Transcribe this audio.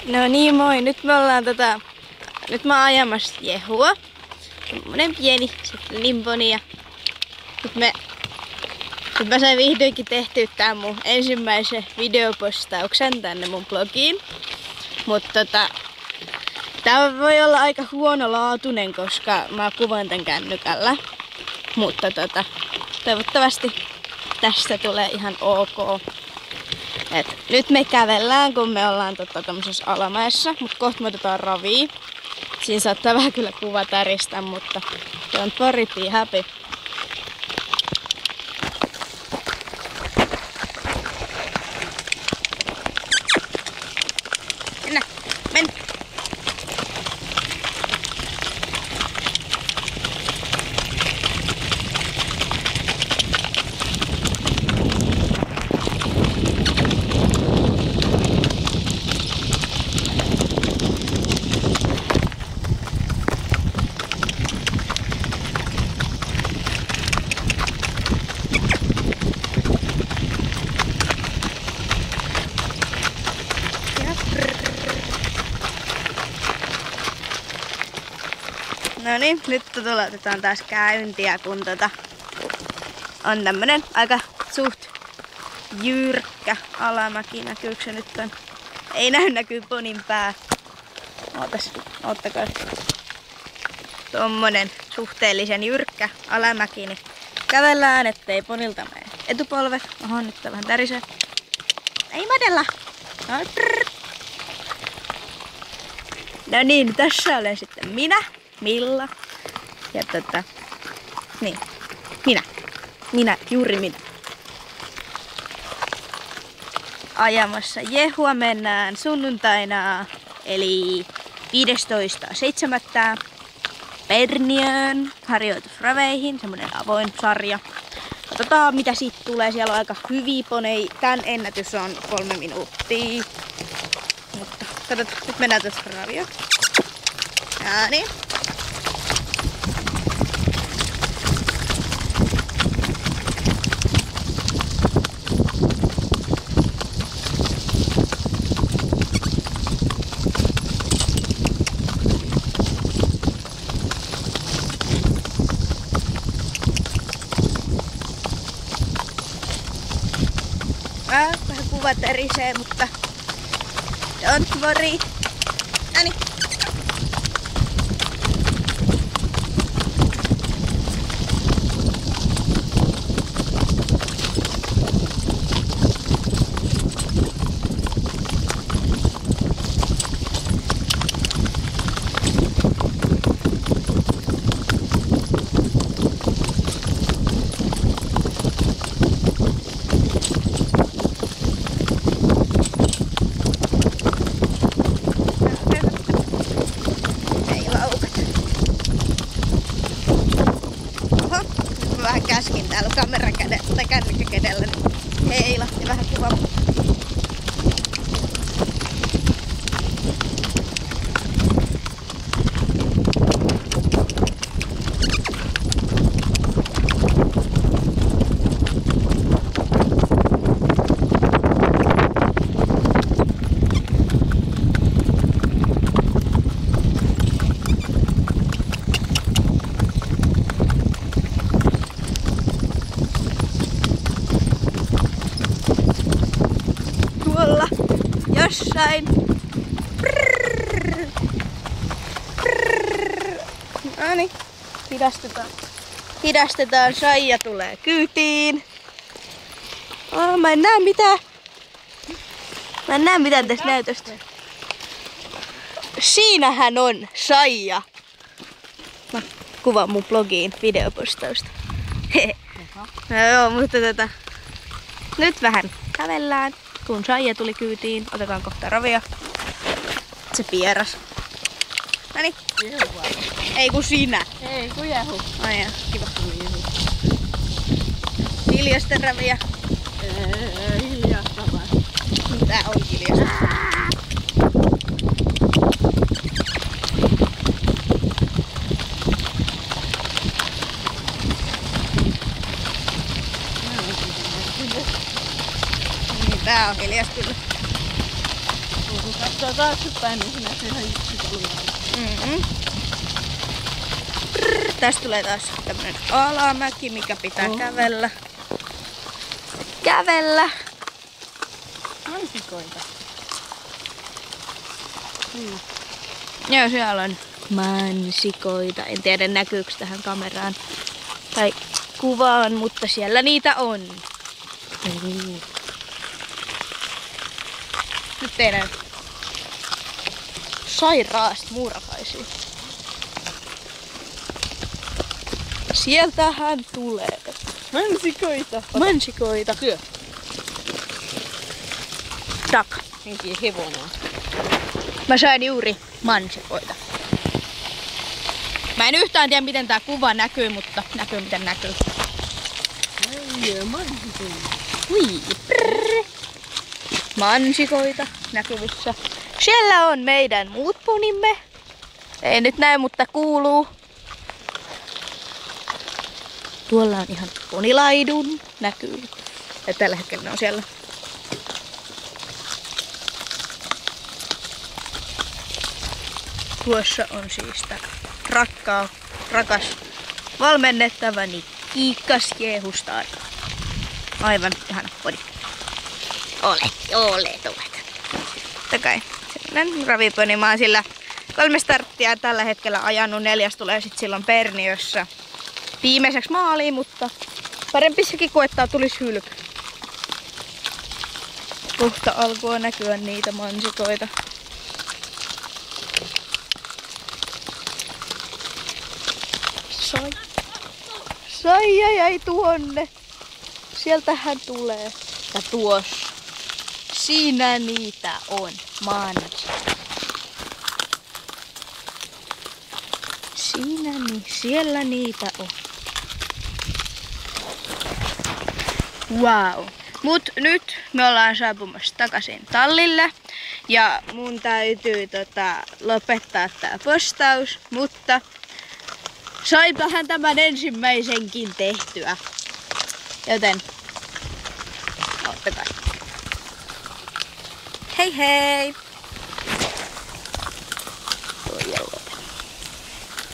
No niin, moi. Nyt me ollaan nyt mä oon ajamassa Jehua. Semmonen pieni limponi ja nyt mä sain vihdoinkin tehtyä tän mun ensimmäisen videopostauksen tänne mun blogiin. Mutta tää voi olla aika huonolaatuinen, koska mä kuvan tän kännykällä. Mutta toivottavasti tästä tulee ihan ok. Nyt me kävellään, kun me ollaan tämmöisessä alamäessä, mutta kohta me otetaan ravia. Siinä saattaa vähän kyllä kuva täristä, mutta don't worry, be happy. Mennä. No niin, nyt otetaan taas käyntiä, kun on tämmönen aika suht jyrkkä alamäki. Näkyykö se nyt on? Ei näkyy ponin pää. Oottakaa. Tommonen suhteellisen jyrkkä alamäki, niin kävellään, ettei ponilta mene etupolvet. Oho, nyt tää vähän tärisee. Ei madella! No niin, tässä olen sitten minä. Milla. Ja niin. Minä, juuri minä. Ajamassa Jehua mennään sunnuntaina, eli 15.7. Perniön harjoitusraveihin, semmonen avoin sarja. Katsotaan mitä siitä tulee, siellä on aika hyviä ponei. Tän ennätys on 3 minuuttia. Mutta katsotaan, nyt mennään tuossa ravioon. Ja niin. Vähän kuva tärisee, mutta don't worry. Noniin. Vähän käskin täällä kameran kädellä tai kännykkäkädellä, niin heilahti vähän kuva. Tuolla jossain. Noniin, hidastetaan, Saija tulee kyytiin. Mä en näe mitään tästä näytöstä. Siinähän on Saija. Mä kuvaan mun blogiin videopostausta. No joo, mutta nyt vähän kävellään. Kun Saija tuli kyytiin, otetaan kohta ravia. Se pieras. Noniin. Ei kun sinä. Ei kun Jehu. Ai jaa, kiva. Hiljasta ravia. Hiljasta vai? Tää on hiljasta. Tää on hiljasta kyllä. katsotaan taaksepäin, niin se näkyy ihan yksi. Tästä tulee taas tämmönen alamäki, mikä pitää kävellä. Kävellä! Mansikoita. Joo, siellä on mansikoita. En tiedä näkyykö tähän kameraan tai kuvaan, mutta siellä niitä on. Nyt tehdään sairaasti muurakaisia. Sieltähän tulee Mansikoita. mansikoita. Syö. Tak. Minkin hevonen. Mä sain juuri mansikoita. Mä en yhtään tiedä miten tää kuva näkyy, mutta näkyy miten näkyy. Ai, mansikoita. Hui, prrr. Mansikoita näkyvissä. Siellä on meidän muut ponimme. Ei nyt näy, mutta kuuluu. Tuolla on ihan ponilaidun näkyy. Ja tällä hetkellä ne on siellä. Tuossa on siis tää rakas valmennettavani Kiikkas Jeehustaan. Aivan ihana podi. Olet. Takai. Sellainen raviponi. Mä oon sillä 3 starttia tällä hetkellä ajanut. 4 tulee sit silloin Perniössä viimeiseksi maaliin, mutta parempi sekin koettaa tulis hylky. Kohta alkoi näkyä niitä mansikoita. Saija jäi tuonne. Sieltähän tulee. Ja tuossa. Siinä niitä on. Siellä niitä on. Wow. Mut nyt me ollaan saapumassa takaisin tallille. Ja mun täytyy lopettaa tää postaus. Mutta sainpahan tämän ensimmäisenkin tehtyä. Joten ottakaa. Hei hei!